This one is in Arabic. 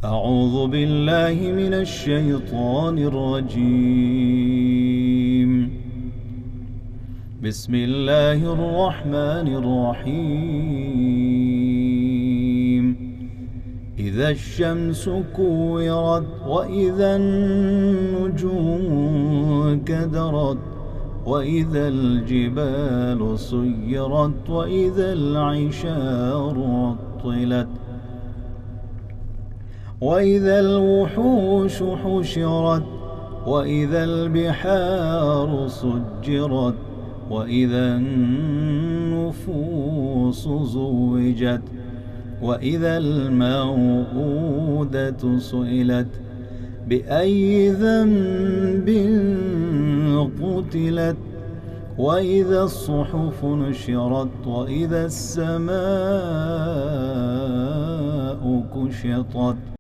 أعوذ بالله من الشيطان الرجيم. بسم الله الرحمن الرحيم. إذا الشمس كورت وإذا النجوم كدرت وإذا الجبال سيرت وإذا العشار عطلت وإذا الوحوش حشرت وإذا البحار سجرت وإذا النفوس زوجت وإذا الموءودة سئلت بأي ذنب قتلت وإذا الصحف نشرت وإذا السماء كشطت.